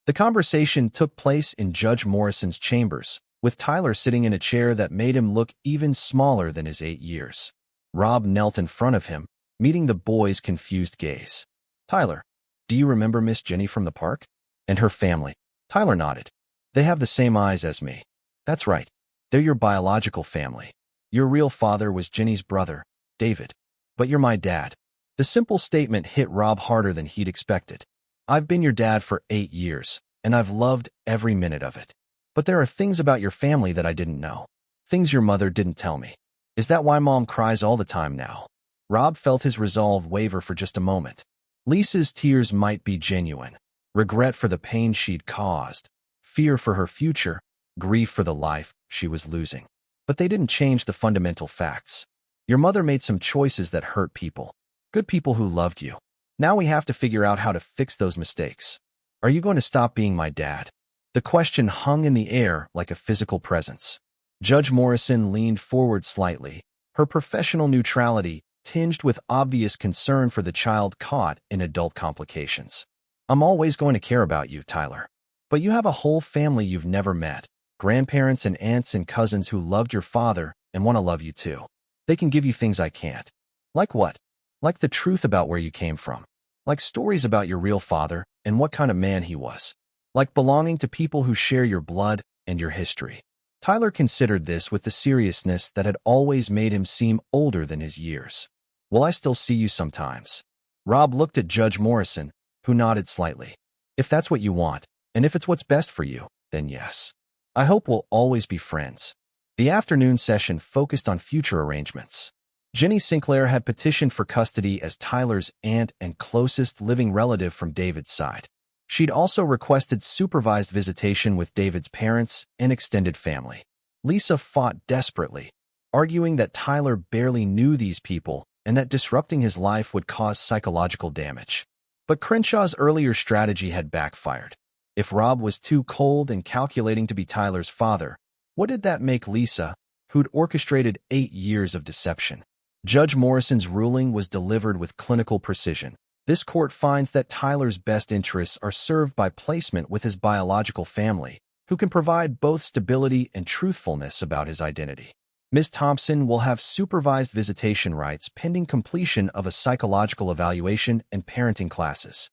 Speaker 1: The conversation took place in Judge Morrison's chambers, with Tyler sitting in a chair that made him look even smaller than his 8 years. Rob knelt in front of him, meeting the boy's confused gaze. "Tyler, do you remember Miss Jenny from the park? And her family?" Tyler nodded. "They have the same eyes as me." "That's right. They're your biological family. Your real father was Jenny's brother, David. But you're my dad." The simple statement hit Rob harder than he'd expected. "I've been your dad for 8 years, and I've loved every minute of it. But there are things about your family that I didn't know. Things your mother didn't tell me. Is that why Mom cries all the time now?" Rob felt his resolve waver for just a moment. Lisa's tears might be genuine. Regret for the pain she'd caused, fear for her future, grief for the life she was losing. But they didn't change the fundamental facts. Your mother made some choices that hurt people. Good people who loved you. Now we have to figure out how to fix those mistakes. Are you going to stop being my dad? The question hung in the air like a physical presence. Judge Morrison leaned forward slightly, her professional neutrality tinged with obvious concern for the child caught in adult complications. "I'm always going to care about you, Tyler. But you have a whole family you've never met, grandparents and aunts and cousins who loved your father and want to love you too. They can give you things I can't." "Like what?" "Like the truth about where you came from. Like stories about your real father and what kind of man he was. Like belonging to people who share your blood and your history." Tyler considered this with the seriousness that had always made him seem older than his years. "Will I still see you sometimes?" Rob looked at Judge Morrison, who nodded slightly. "If that's what you want, and if it's what's best for you, then yes. I hope we'll always be friends." The afternoon session focused on future arrangements. Jenny Sinclair had petitioned for custody as Tyler's aunt and closest living relative from David's side. She'd also requested supervised visitation with David's parents and extended family. Lisa fought desperately, arguing that Tyler barely knew these people and that disrupting his life would cause psychological damage. But Crenshaw's earlier strategy had backfired. If Rob was too cold and calculating to be Tyler's father, what did that make Lisa, who'd orchestrated 8 years of deception? Judge Morrison's ruling was delivered with clinical precision. This court finds that Tyler's best interests are served by placement with his biological family, who can provide both stability and truthfulness about his identity. Ms. Thompson will have supervised visitation rights pending completion of a psychological evaluation and parenting classes.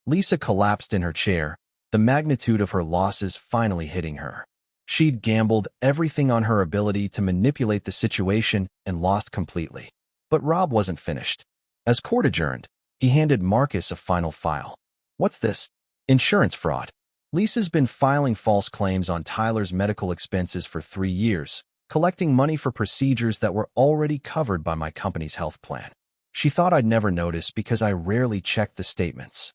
Speaker 1: Lisa collapsed in her chair, the magnitude of her losses finally hitting her. She'd gambled everything on her ability to manipulate the situation and lost completely. But Rob wasn't finished. As court adjourned, he handed Marcus a final file. "What's this?" "Insurance fraud. Lisa's been filing false claims on Tyler's medical expenses for 3 years, collecting money for procedures that were already covered by my company's health plan. She thought I'd never notice because I rarely checked the statements."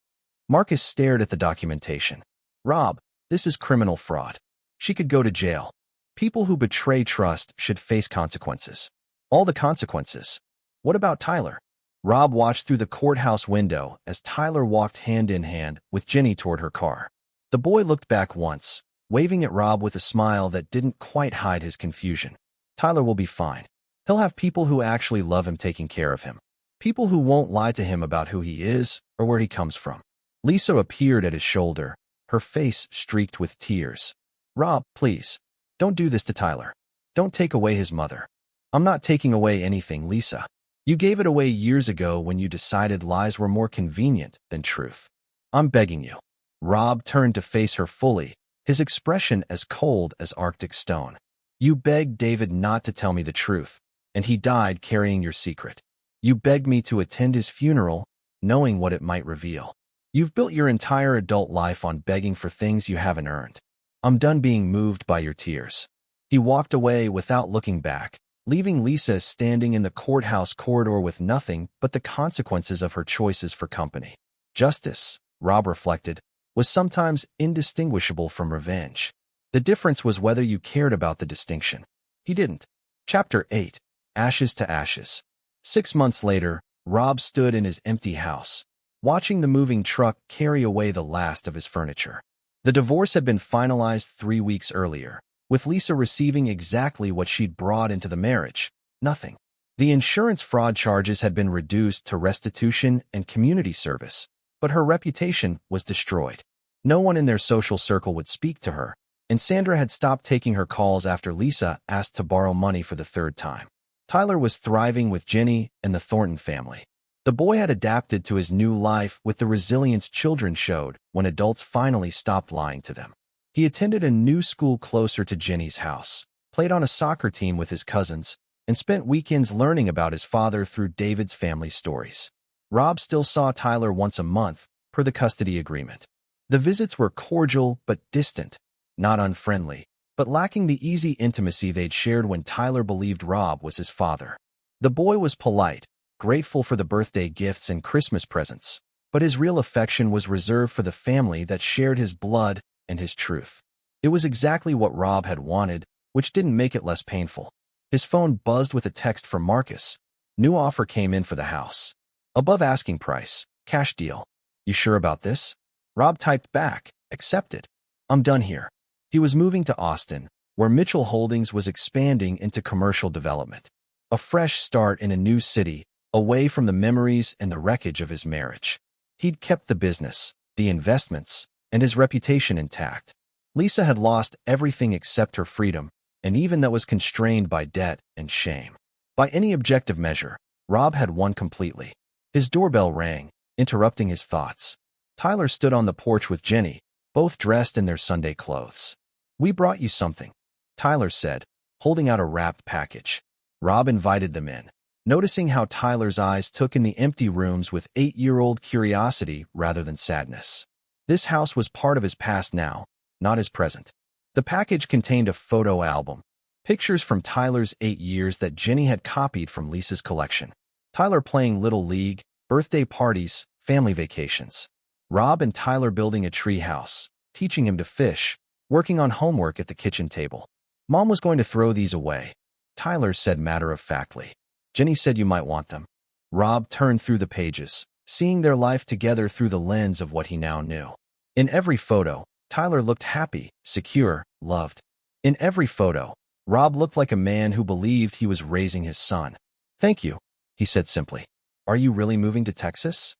Speaker 1: Marcus stared at the documentation. "Rob, this is criminal fraud. She could go to jail. People who betray trust should face consequences." "All the consequences. What about Tyler?" Rob watched through the courthouse window as Tyler walked hand in hand with Jenny toward her car. The boy looked back once, waving at Rob with a smile that didn't quite hide his confusion. "Tyler will be fine. He'll have people who actually love him taking care of him. People who won't lie to him about who he is or where he comes from. Lisa appeared at his shoulder, her face streaked with tears. Rob, please, don't do this to Tyler. Don't take away his mother. I'm not taking away anything, Lisa. You gave it away years ago when you decided lies were more convenient than truth. I'm begging you. Rob turned to face her fully, his expression as cold as Arctic stone. You begged David not to tell me the truth, and he died carrying your secret. You begged me to attend his funeral, knowing what it might reveal. You've built your entire adult life on begging for things you haven't earned. I'm done being moved by your tears. He walked away without looking back, leaving Lisa standing in the courthouse corridor with nothing but the consequences of her choices for company. Justice, Rob reflected, was sometimes indistinguishable from revenge. The difference was whether you cared about the distinction. He didn't. Chapter 8. Ashes to Ashes. 6 months later, Rob stood in his empty house, watching the moving truck carry away the last of his furniture. The divorce had been finalized 3 weeks earlier, with Lisa receiving exactly what she'd brought into the marriage, nothing. The insurance fraud charges had been reduced to restitution and community service, but her reputation was destroyed. No one in their social circle would speak to her, and Sandra had stopped taking her calls after Lisa asked to borrow money for the 3rd time. Tyler was thriving with Jenny and the Thornton family. The boy had adapted to his new life with the resilience children showed when adults finally stopped lying to them. He attended a new school closer to Jenny's house, played on a soccer team with his cousins, and spent weekends learning about his father through David's family stories. Rob still saw Tyler once a month, per the custody agreement. The visits were cordial but distant, not unfriendly, but lacking the easy intimacy they'd shared when Tyler believed Rob was his father. The boy was polite, grateful for the birthday gifts and Christmas presents, but his real affection was reserved for the family that shared his blood and his truth. It was exactly what Rob had wanted, which didn't make it less painful. His phone buzzed with a text from Marcus. New offer came in for the house. Above asking price, cash deal. You sure about this? Rob typed back, accepted. I'm done here. He was moving to Austin, where Mitchell Holdings was expanding into commercial development. A fresh start in a new city, away from the memories and the wreckage of his marriage. He'd kept the business, the investments, and his reputation intact. Lisa had lost everything except her freedom, and even that was constrained by debt and shame. By any objective measure, Rob had won completely. His doorbell rang, interrupting his thoughts. Tyler stood on the porch with Jenny, both dressed in their Sunday clothes. We brought you something, Tyler said, holding out a wrapped package. Rob invited them in, noticing how Tyler's eyes took in the empty rooms with 8-year-old curiosity rather than sadness. This house was part of his past now, not his present. The package contained a photo album, pictures from Tyler's 8 years that Jenny had copied from Lisa's collection. Tyler playing Little League, birthday parties, family vacations. Rob and Tyler building a tree house, teaching him to fish, working on homework at the kitchen table. Mom was going to throw these away, Tyler said matter-of-factly. Jenny said you might want them. Rob turned through the pages, seeing their life together through the lens of what he now knew. In every photo, Tyler looked happy, secure, loved. In every photo, Rob looked like a man who believed he was raising his son. Thank you, he said simply. Are you really moving to Texas?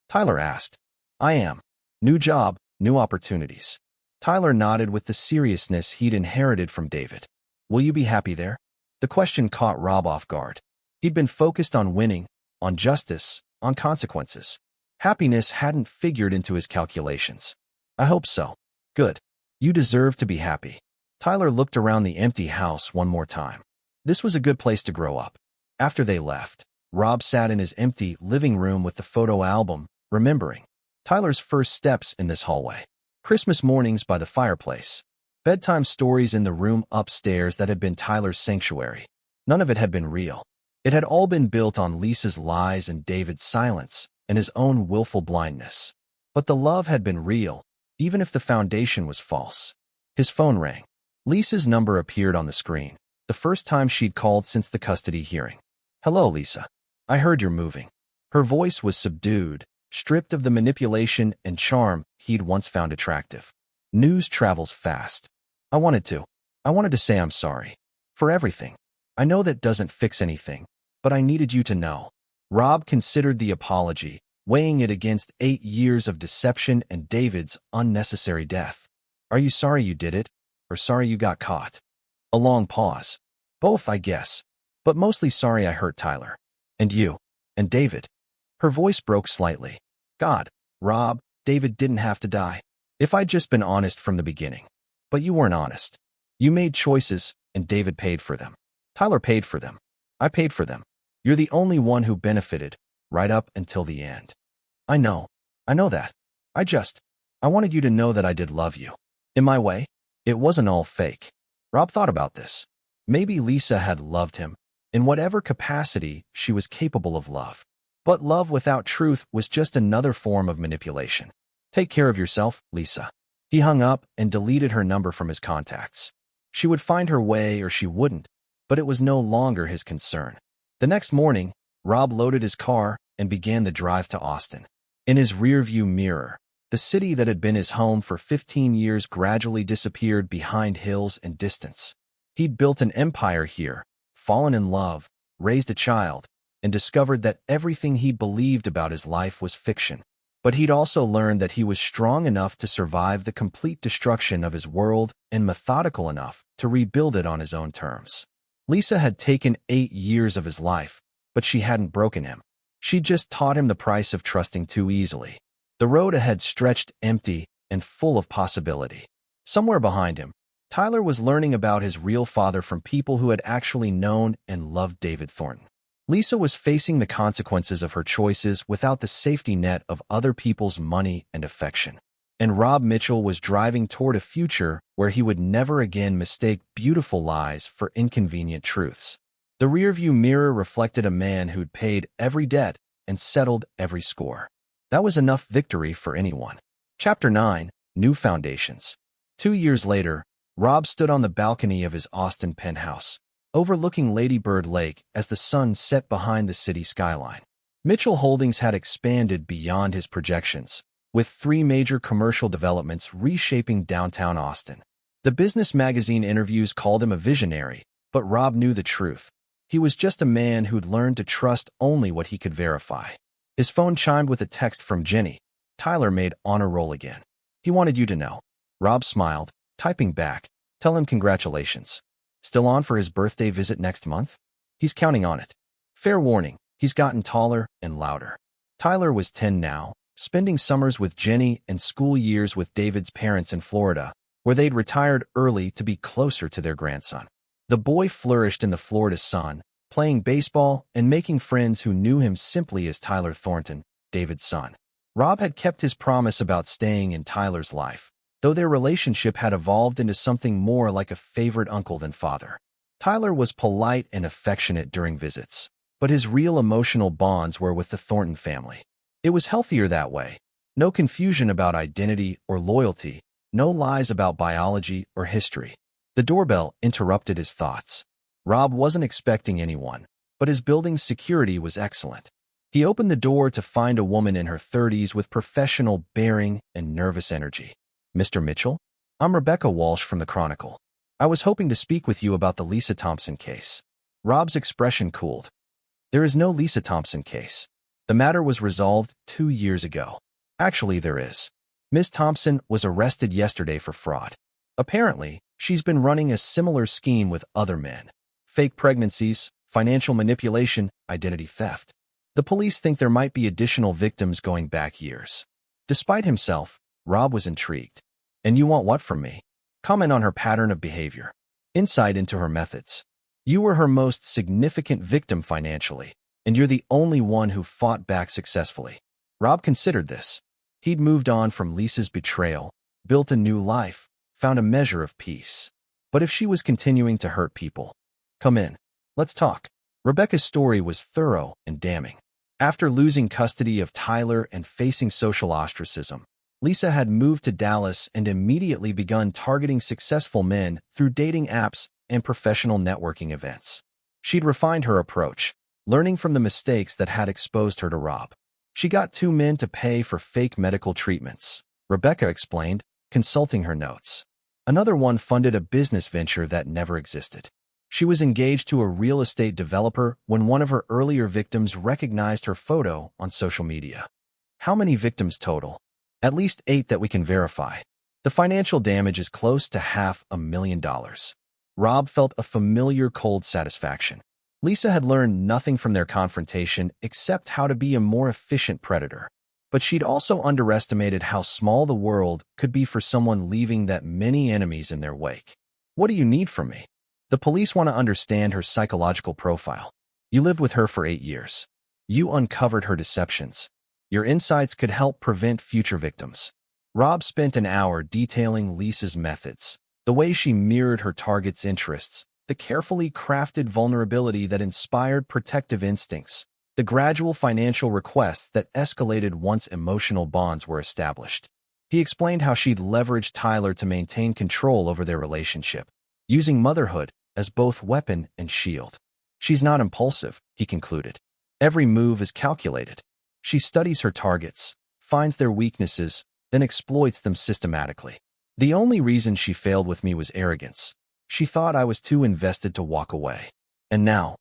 Speaker 1: Tyler asked. I am. New job, new opportunities. Tyler nodded with the seriousness he'd inherited from David. Will you be happy there? The question caught Rob off guard. He'd been focused on winning, on justice, on consequences. Happiness hadn't figured into his calculations. I hope so. Good. You deserve to be happy. Tyler looked around the empty house one more time. This was a good place to grow up. After they left, Rob sat in his empty living room with the photo album, remembering Tyler's first steps in this hallway. Christmas mornings by the fireplace. Bedtime stories in the room upstairs that had been Tyler's sanctuary. None of it had been real. It had all been built on Lisa's lies and David's silence and his own willful blindness. But the love had been real, even if the foundation was false. His phone rang. Lisa's number appeared on the screen, the first time she'd called since the custody hearing. Hello, Lisa. I heard you're moving. Her voice was subdued, stripped of the manipulation and charm he'd once found attractive. News travels fast. I wanted to say I'm sorry. For everything. I know that doesn't fix anything, but I needed you to know. Rob considered the apology, weighing it against 8 years of deception and David's unnecessary death. Are you sorry you did it, or sorry you got caught? A long pause. Both, I guess, but mostly sorry I hurt Tyler. And you. And David. Her voice broke slightly. God, Rob, David didn't have to die. If I'd just been honest from the beginning. But you weren't honest. You made choices, and David paid for them. Tyler paid for them. I paid for them. You're the only one who benefited, right up until the end. I know that. I wanted you to know that I did love you. In my way, it wasn't all fake. Rob thought about this. Maybe Lisa had loved him, in whatever capacity she was capable of love. But love without truth was just another form of manipulation. Take care of yourself, Lisa. He hung up and deleted her number from his contacts. She would find her way or she wouldn't, but it was no longer his concern. The next morning, Rob loaded his car and began the drive to Austin. In his rearview mirror, the city that had been his home for 15 years gradually disappeared behind hills and distance. He'd built an empire here, fallen in love, raised a child, and discovered that everything he believed about his life was fiction. But he'd also learned that he was strong enough to survive the complete destruction of his world and methodical enough to rebuild it on his own terms. Lisa had taken 8 years of his life, but she hadn't broken him. She'd just taught him the price of trusting too easily. The road ahead stretched empty and full of possibility. Somewhere behind him, Tyler was learning about his real father from people who had actually known and loved David Thornton. Lisa was facing the consequences of her choices without the safety net of other people's money and affection. And Rob Mitchell was driving toward a future where he would never again mistake beautiful lies for inconvenient truths. The rearview mirror reflected a man who'd paid every debt and settled every score. That was enough victory for anyone. Chapter 9, New Foundations. 2 years later, Rob stood on the balcony of his Austin penthouse, overlooking Lady Bird Lake as the sun set behind the city skyline. Mitchell Holdings had expanded beyond his projections, with 3 major commercial developments reshaping downtown Austin. The business magazine interviews called him a visionary, but Rob knew the truth. He was just a man who'd learned to trust only what he could verify. His phone chimed with a text from Jenny. Tyler made honor roll again. He wanted you to know. Rob smiled, typing back. Tell him congratulations. Still on for his birthday visit next month? He's counting on it. Fair warning, he's gotten taller and louder. Tyler was 10 now, spending summers with Jenny and school years with David's parents in Florida, where they'd retired early to be closer to their grandson. The boy flourished in the Florida sun, playing baseball and making friends who knew him simply as Tyler Thornton, David's son. Rob had kept his promise about staying in Tyler's life, though their relationship had evolved into something more like a favorite uncle than father. Tyler was polite and affectionate during visits, but his real emotional bonds were with the Thornton family. It was healthier that way. No confusion about identity or loyalty, no lies about biology or history. The doorbell interrupted his thoughts. Rob wasn't expecting anyone, but his building's security was excellent. He opened the door to find a woman in her 30s with professional bearing and nervous energy. Mr. Mitchell? I'm Rebecca Walsh from the Chronicle. I was hoping to speak with you about the Lisa Thompson case. Rob's expression cooled. There is no Lisa Thompson case. The matter was resolved 2 years ago. Actually, there is. Ms. Thompson was arrested yesterday for fraud. Apparently, she's been running a similar scheme with other men. Fake pregnancies, financial manipulation, identity theft. The police think there might be additional victims going back years. Despite himself, Rob was intrigued. And you want what from me? Comment on her pattern of behavior. Insight into her methods. You were her most significant victim financially, and you're the only one who fought back successfully. Rob considered this. He'd moved on from Lisa's betrayal, built a new life, found a measure of peace. But if she was continuing to hurt people, come in. Let's talk. Rebecca's story was thorough and damning. After losing custody of Tyler and facing social ostracism, Lisa had moved to Dallas and immediately begun targeting successful men through dating apps and professional networking events. She'd refined her approach, learning from the mistakes that had exposed her to Rob. She got 2 men to pay for fake medical treatments, Rebecca explained, consulting her notes. Another one funded a business venture that never existed. She was engaged to a real estate developer when one of her earlier victims recognized her photo on social media. How many victims total? At least 8 that we can verify. The financial damage is close to $500,000. Rob felt a familiar cold satisfaction. Lisa had learned nothing from their confrontation except how to be a more efficient predator. But she'd also underestimated how small the world could be for someone leaving that many enemies in their wake. What do you need from me? The police want to understand her psychological profile. You lived with her for 8 years. You uncovered her deceptions. Your insights could help prevent future victims. Rob spent an hour detailing Lisa's methods, the way she mirrored her target's interests, the carefully crafted vulnerability that inspired protective instincts, the gradual financial requests that escalated once emotional bonds were established. He explained how she'd leveraged Tyler to maintain control over their relationship, using motherhood as both weapon and shield. She's not impulsive, he concluded. Every move is calculated. She studies her targets, finds their weaknesses, then exploits them systematically. The only reason she failed with me was arrogance. She thought I was too invested to walk away. And now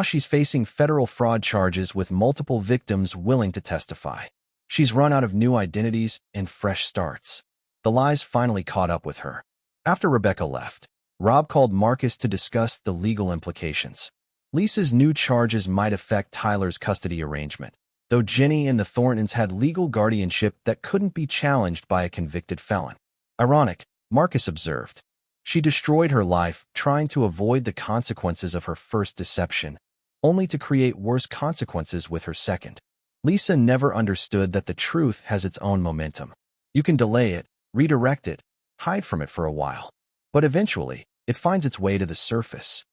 Speaker 1: she's facing federal fraud charges with multiple victims willing to testify. She's run out of new identities and fresh starts. The lies finally caught up with her. After Rebecca left, Rob called Marcus to discuss the legal implications. Lisa's new charges might affect Tyler's custody arrangement, though Jenny and the Thorntons had legal guardianship that couldn't be challenged by a convicted felon. Ironic, Marcus observed. She destroyed her life trying to avoid the consequences of her first deception, only to create worse consequences with her second. Lisa never understood that the truth has its own momentum. You can delay it, redirect it, hide from it for a while, but eventually, it finds its way to the surface.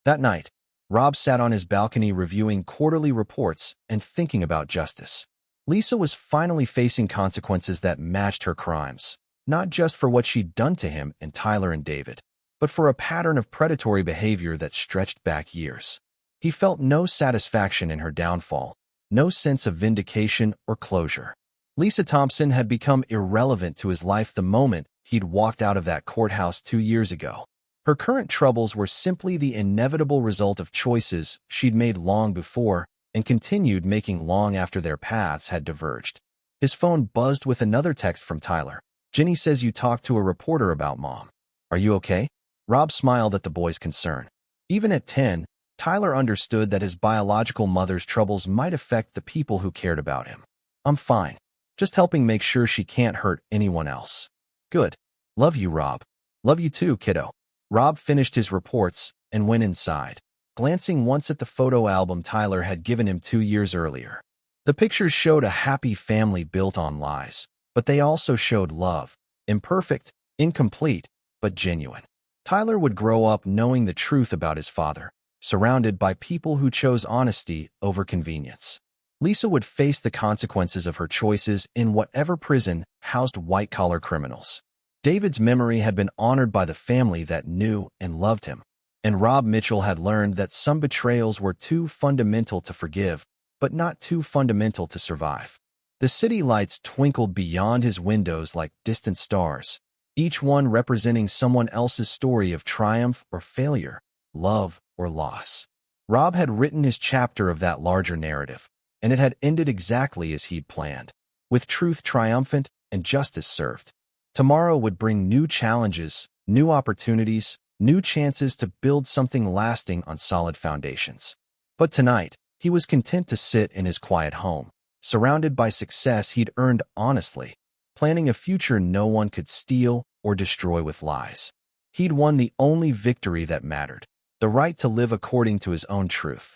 Speaker 1: That night, Rob sat on his balcony reviewing quarterly reports and thinking about justice. Lisa was finally facing consequences that matched her crimes, not just for what she'd done to him and Tyler and David, but for a pattern of predatory behavior that stretched back years. He felt no satisfaction in her downfall, no sense of vindication or closure. Lisa Thompson had become irrelevant to his life the moment he'd walked out of that courthouse 2 years ago. Her current troubles were simply the inevitable result of choices she'd made long before and continued making long after their paths had diverged. His phone buzzed with another text from Tyler. Jenny says you talked to a reporter about Mom. Are you okay? Rob smiled at the boy's concern. Even at 10, Tyler understood that his biological mother's troubles might affect the people who cared about him. I'm fine. Just helping make sure she can't hurt anyone else. Good. Love you, Rob. Love you too, kiddo. Rob finished his reports and went inside, glancing once at the photo album Tyler had given him 2 years earlier. The pictures showed a happy family built on lies, but they also showed love, imperfect, incomplete, but genuine. Tyler would grow up knowing the truth about his father, surrounded by people who chose honesty over convenience. Lisa would face the consequences of her choices in whatever prison housed white-collar criminals. David's memory had been honored by the family that knew and loved him, and Rob Mitchell had learned that some betrayals were too fundamental to forgive, but not too fundamental to survive. The city lights twinkled beyond his windows like distant stars, each one representing someone else's story of triumph or failure, love or loss. Rob had written his chapter of that larger narrative, and it had ended exactly as he'd planned, with truth triumphant and justice served. Tomorrow would bring new challenges, new opportunities, new chances to build something lasting on solid foundations. But tonight, he was content to sit in his quiet home, surrounded by success he'd earned honestly, planning a future no one could steal or destroy with lies. He'd won the only victory that mattered, the right to live according to his own truth.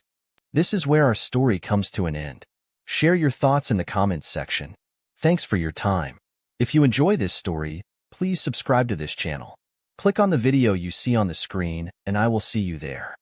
Speaker 1: This is where our story comes to an end. Share your thoughts in the comments section. Thanks for your time. If you enjoy this story, please subscribe to this channel. Click on the video you see on the screen, and I will see you there.